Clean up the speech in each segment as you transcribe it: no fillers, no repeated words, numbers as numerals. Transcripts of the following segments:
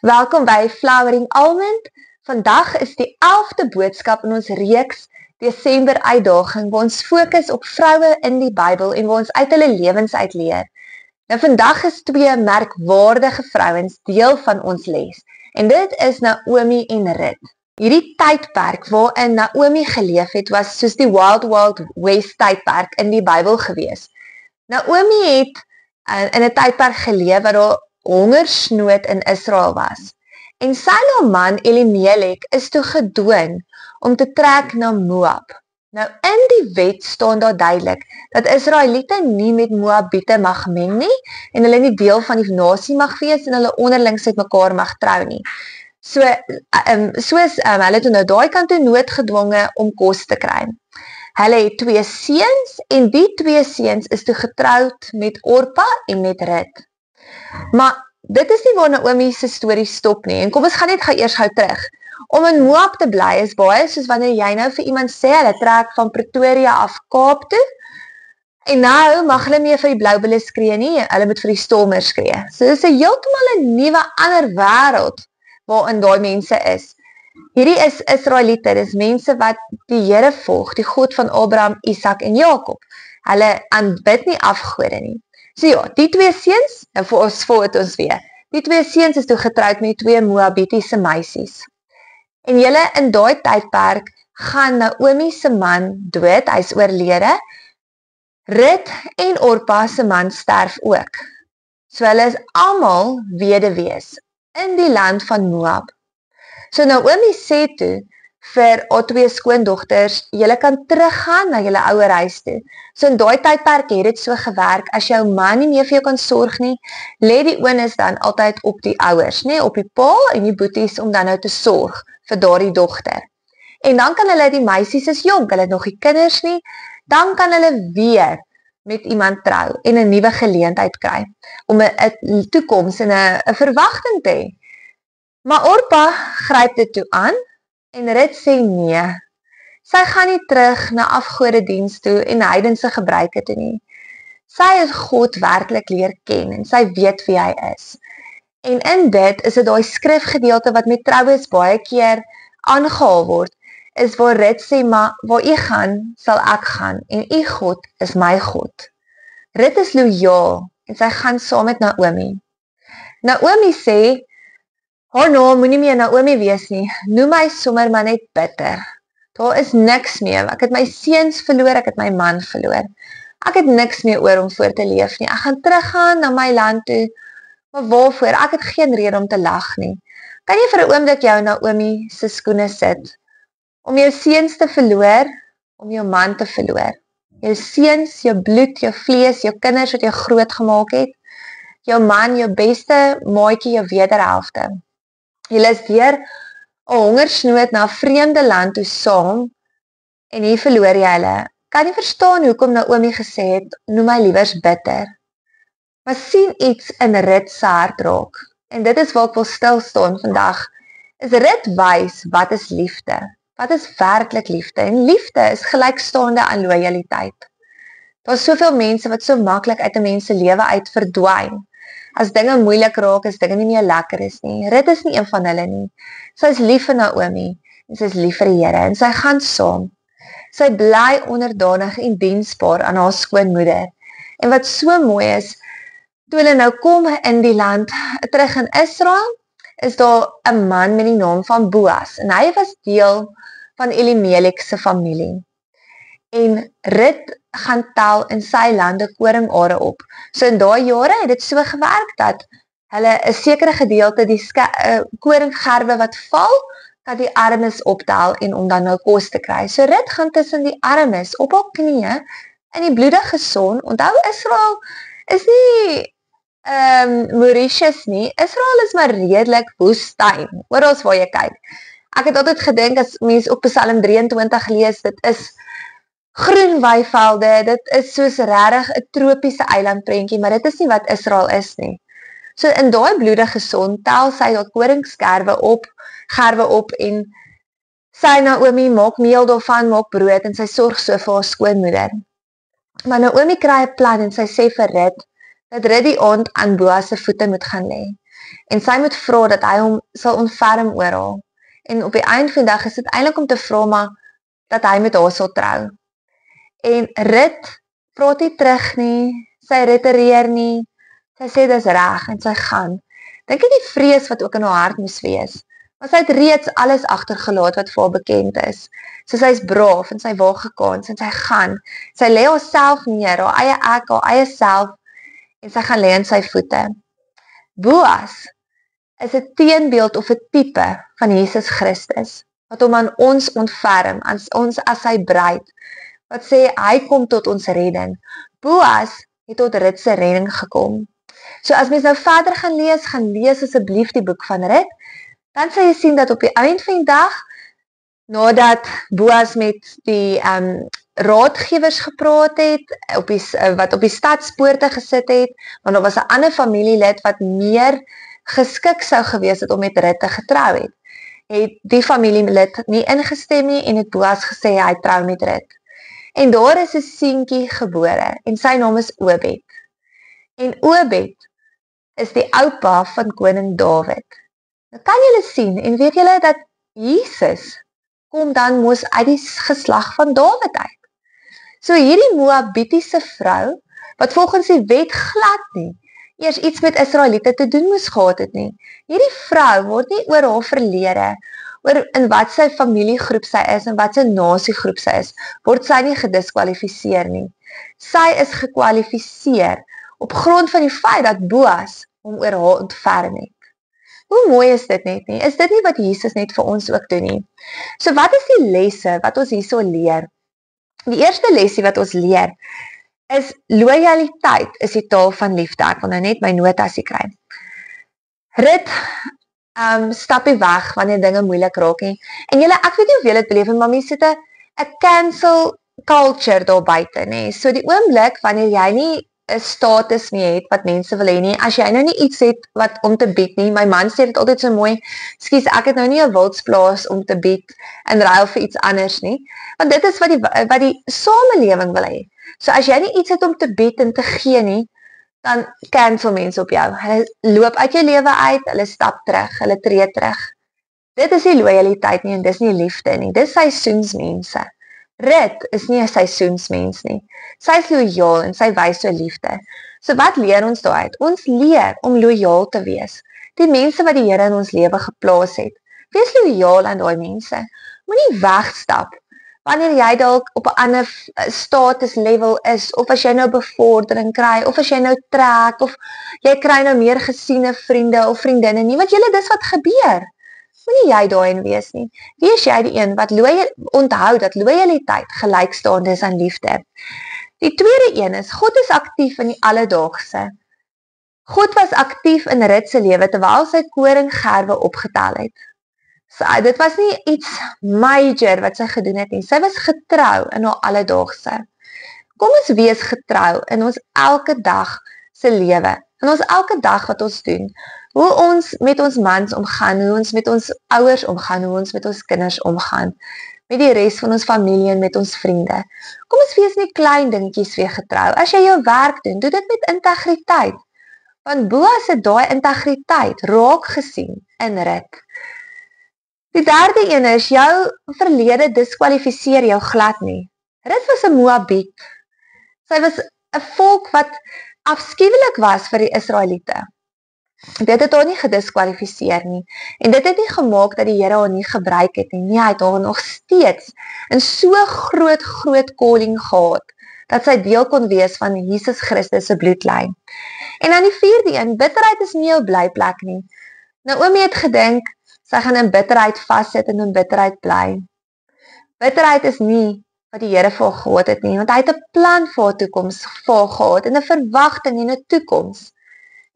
Welkom by Flowering Almond. Vandag is die 11de boodskap in ons reeks Desember uitdaging, waar ons fokus op vroue in die Bybel en waar ons uit hulle lewens uitleer. Nou vandag is 2 merkwaardige vrouens deel van ons les, en dit is Naomi en Rut. Hierdie tydperk waarin Naomi geleef het, was soos die Wild Wild West tydperk in die Bybel gewees. Naomi het in 'n tydperk geleef wat daar hongersnood in Israel was. En sy man Elimelek is toe gedwing om te trek na Moab. Nou in die wet staan daar duidelik dat Israeliete nie met Moabiete mag meng nie en hulle nie deel van die nasie mag wees en hulle onderlings met mekaar mag trou nie. Hulle toe nou daai kant toe noodgedwonge om kos te kry. Hulle het 2 seuns en die 2 seuns is toe getroud met Orpa en met Rut. Maar dit is nie waar Naomi se storie stop nie. En kom ons gaan net eers gou terug. Om in Moab te bly is baie soos wanneer jy nou vir iemand sê, hulle trek van Pretoria af Kaap toe. En nou mag hulle nie vir die Bloubulle skree nie, hulle moet vir die Stormers skree. So dit is heeltemal 'n nuwe ander wêreld waarin daai mense is. Hierdie is Israeliete, dis mense wat die Here volg, die God van Abraham, Isak en Jakob. Hulle aanbid nie afgode nie. So ja, die 2 seuns, en vir ons weer. Die 2 seuns is toe getroud met 2 Moabitiese meisies. En julle in daai tydperk gaan Naomi se man dood, hy's oorlede. Rut en Orpa se man sterf ook. So hulle is almal weduwees in die land van Moab. So Naomi sê toe vir haar 2 skoondogters, julle kan teruggaan na julle ouer huis toe. So in daai tydperk het dit so gewerk, as jou man nie meer vir jou kan sorg nie, lê die onus dan altyd op die ouers, nê, op die pa en die boeties om dan nou te sorg vir daardie dogter. En dan kan hulle, die meisies is jonk, hulle het nog nie kinders nie, dan kan hulle weer met iemand trou en 'n nuwe geleentheid kry om 'n toekoms en 'n verwagting te hê. Maar Orpa gryp dit toe aan en Rut sê nee. Sy gaan nie terug na afgodediens toe en heidense gebruike toe nie. Sy het God werklik leer ken en sy weet wie hy is. En in dit is dit daai skrifgedeelte wat met troues baie keer aangehaal word, is waar Rut sê, maar waar u gaan, sal ek gaan en u God is my God. Rut is loyaal en sy gaan saam met Naomi. Naomi sê, haar naam moenie meer Naomi wees nie, noem my sommer maar net bitter. Daar is niks meer, ek het my seuns verloor, ek het my man verloor. Ek het niks meer oor om voor te leef nie, ek gaan teruggaan na my land toe, maar waarvoor, ek het geen rede om te lag nie. Kan jy vir 'n oomblik jou Naomi se skoene sit, om jou seuns te verloor, om jou man te verloor. Jou seuns, jou bloed, jou vlees, jou kinders wat jou groot gemaak het, jou man, jou beste maatjie, jou wederhelfte. Julle is deur 'n hongersnood na 'n vreemde land toe saam, en hier verloor jy hulle. Kan jy verstaan hoekom Naomi gesê het, noem my liewers bitter. Maar sien iets in Rut se hart raak, en dit is waar ek wil stil staan vandag, is Rut wys wat is liefde, wat is werklik liefde, en liefde is gelykstaande aan loyaliteit. Daar is soveel mense wat so maklik uit 'n mens se lewe uit verdwyn. As dinge moeilik raak, as dinge nie meer lekker is nie. Rut is nie een van hulle nie. Sy is lief vir Naomi, en sy is lief vir die Here, en sy gaan saam. Sy bly onderdanig en diensbaar aan haar skoonmoeder. En wat so mooi is, toe hulle nou kom in die land, terug in Israel, is daar 'n man met die naam van Boas, en hy was deel van Elimelek se familie. En Rut gaan tel in sy lande koringare op. So in daai jare het dit so gewerk dat hulle 'n sekere gedeelte die koringgerwe wat val, kan die armes optel en om dan nou kos te kry. So Rut gaan tussen die armes op haar knieë in die bloedige son. Onthou, Israel is nie Mauritius nie. Israel is maar redelik woestyn, oral waar jy kyk. Ek het altyd gedink, as mens op Psalm 23 lees, dit is groen weivelde, dit is soos regtig 'n tropiese eilandprentjie, maar dit is nie wat Israel is nie. So in daai bloedige son tel sy haar koringsgerwe op en sy Naomi maak meel daarvan, maak brood en sy sorg so vir haar skoonmoeder. Maar Naomi kry 'n plan en sy sê vir Rut dat Rut die aand aan Boas se voete moet gaan lê. En sy moet vra dat hy hom sal ontferm oral. En op die eind van die dag is dit eintlik om te vra maar dat hy met haar sal trou. En Rut praat nie terug nie, sy retireer nie, sy sê dis reg en sy gaan. Dink jy die vrees wat ook in haar hart moes wees? Maar sy het reeds alles agtergelaat wat vir haar bekend is. So sy is braaf en sy waag gekans en sy gaan. Sy lê haarself neer, haar eie ek, haar eie self en sy gaan lê in sy voete. Boas is 'n teenbeeld of 'n tipe van Jesus Christus wat hom aan ons ontferm, ons as sy bruid. Wat sê hy kom tot ons redding. Boas het tot Rut se redding gekom. So as mens nou verder gaan lees asseblief die boek van Rut, dan sal jy sien dat op die eind van die dag, nadat Boas met die raadgewers gepraat het, wat op die stadspoorte gesit het, want daar was 'n ander familielid wat meer geskik sou gewees het om met Rut te getrou het die familielid nie ingestem nie en het Boas gesê hy trou met Rut. En daar is 'n seentjie gebore en sy naam is Obed. En Obed is die oupa van koning Dawid. Nou kan julle sien en weet julle dat Jesus kom dan mos uit die geslag van Dawid uit. So hierdie Moabitiese vrou, wat volgens die wet glad nie eers iets met Israeliete te doen moes gehad het nie. Hierdie vrou word nie oor haar verlede, oor in wat sy familiegroep sy is en wat sy nasiegroep sy is, word sy nie gediskwalifiseer nie. Sy is gekwalifiseer op grond van die feit dat Boas hom oor haar ontferm het. Hoe mooi is dit net nie? Is dit nie wat Jesus net vir ons ook doen nie? So wat is die lesse wat ons hierso leer? Die eerste lesie wat ons leer is loyaliteit is die taal van liefde. Ek wil nou net my notasie kry. Rut stap nie weg wanneer dinge moeilik raak nie. En julle, ek weet nie of julle dit beleef, maar mense sit 'n cancel culture daar buite, nê. So die oomblik wanneer jy nie 'n status meer het wat mense wil hê nie, as jy nou nie iets het wat om te bied nie. My man sê dit altyd so mooi, "Skus, ek het nou nie 'n wildsplaas om te bied in ruil vir iets anders nie." Want dit is wat die samelewing wil hê. So as jy nie iets het om te bied en te gee nie, dan cancel mense op jou. Hulle loop uit jou lewe uit, hulle stap terug, hulle tree terug. Dit is nie loyaliteit nie en dis nie liefde nie. Dis seisoensmense. Rut is nie 'n seisoensmens nie. Sy is loyaal en sy wys so liefde. So wat leer ons daaruit? Ons leer om loyaal te wees. Die mense wat die Here in ons lewe geplaas het. Wees loyaal aan daai mense. Moenie wegstap wanneer jy dalk op 'n ander status level is, of as jy nou bevordering kry, of as jy nou trek, of jy kry nou meer gesiene vriende of vriendinne nie, want julle dis wat gebeur. Moenie jy daarin wees nie. Wees jy die een wat onthou dat loyaliteit gelykstaande is aan liefde. Die tweede een is, God is aktief in die alledaagse. God was aktief in Rut se lewe terwyl sy koringgerwe opgetel het. So, dit was nie iets major wat sy gedoen het nie. Sy was getrou in haar alledaagse. Kom ons wees getrou in ons elke dag se lewe. In ons elke dag wat ons doen. Hoe ons met ons mans omgaan, hoe ons met ons ouers omgaan, hoe ons met ons kinders omgaan. Met die res van ons familie en met ons vriende. Kom ons wees nie klein dingetjies weer getrou. As jy jou werk doen, doe dit met integriteit. Want Boas het daai integriteit raak gesien in Rut. Die derde een is, jou verlede diskwalifiseer jou glad nie. Rut was 'n Moabiet. Sy was 'n volk wat afskuwelik was vir die Israeliete. Dit het haar nie gediskwalifiseer nie. En dit het nie gemaak dat die Here haar nie gebruik het nie. Nee, hy het haar nog steeds in so groot calling gehad, dat sy deel kon wees van Jesus Christus se bloedlyn. En dan die vierde een, bitterheid is nie jou blyplek nie. Naomi het gedink, sy gaan in bitterheid vassit en in bitterheid bly. Bitterheid is nie wat die Here vir haar gehad het nie, want hy het 'n plan vir haar toekoms vir haar gehad, en 'n verwagting en 'n toekoms.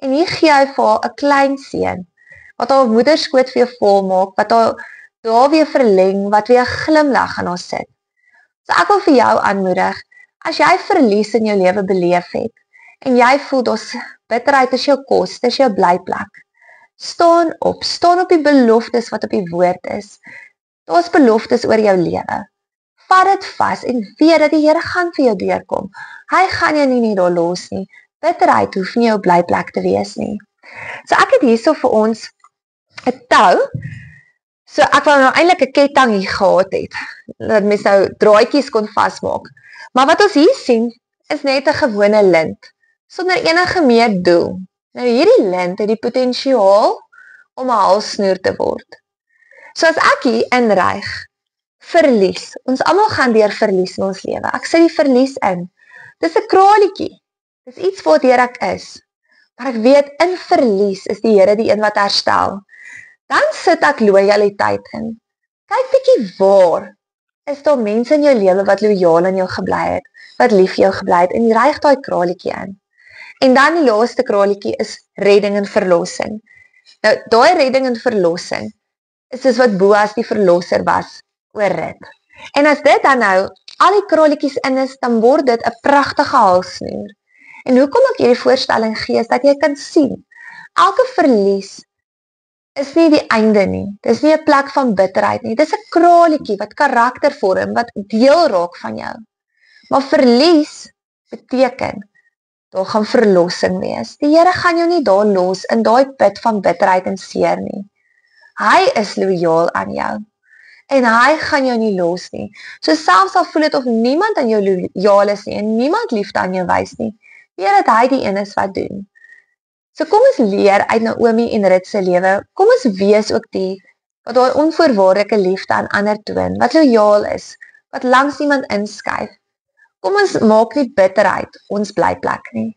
En hier gee hy vir haar 'n klein seun, wat haar moederskoot weer vol maak, wat haar daar weer verleng, wat weer 'n glimlag aan haar sit. So ek wil vir jou aanmoedig, as jy verlies in jou lewe beleef het, en jy voel dat bitterheid is jou kos, dis jou blyplek, staan op die beloftes wat op die woord is. Daar's beloftes oor jou lewe. Vat dit vas en weet dat die Here gaan vir jou deurkom. Hy gaan jou nie daar los nie. Bitterheid hoef nie jou blyplek te wees nie. So ek het hierso vir ons 'n tou. So ek wou nou eintlik 'n ketting hier gehad het, dat mens nou draadjies kon vasmaak. Maar wat ons hier sien, is net 'n gewone lint, sonder enige meer doel. Nou hierdie lint het die potensiaal om 'n halssnoer te word. So as ek hier inryg, verlies, ons almal gaan deur verlies in ons lewe. Ek sit die verlies in. Dis 'n kralietjie. Dis iets waardeur ek is. Maar ek weet, in verlies is die Here die een wat herstel. Dan sit ek lojaliteit in. Kyk bietjie waar is daar mense in jou lewe wat lojaal aan jou gebly het, wat lief vir jou gebly het, en jy ryg daai kralietjie in. En dan die laaste kralietjie is redding en verlossing. Nou, daai redding en verlossing is soos wat Boas die verlosser was oor Rut. En as dit dan nou al die kralietjies in is, dan word dit 'n pragtige halssnoer. En hoekom ek hierdie voorstelling gee, is dat jy kan sien, elke verlies is nie die einde nie. Dis nie 'n plek van bitterheid nie. Dis 'n kralietjie wat karakter vorm, wat deel raak van jou. Maar verlies beteken, daar gaan verlossing wees. Die Here gaan jou nie daar los in daai put van bitterheid en seer nie. Hy is lojaal aan jou. En hy gaan jou nie los nie. So selfs al voel dit of niemand aan jou lojaal is nie, en niemand liefde aan jou wys nie, weet dat hy die een is wat doen. So kom ons leer uit Naomi en Rut se lewe, kom ons wees ook die, wat daar onvoorwaardelike liefde aan ander toon, wat lojaal is, wat langs iemand inskuif. Kom ons maak nie bitterheid ons blyplek nie.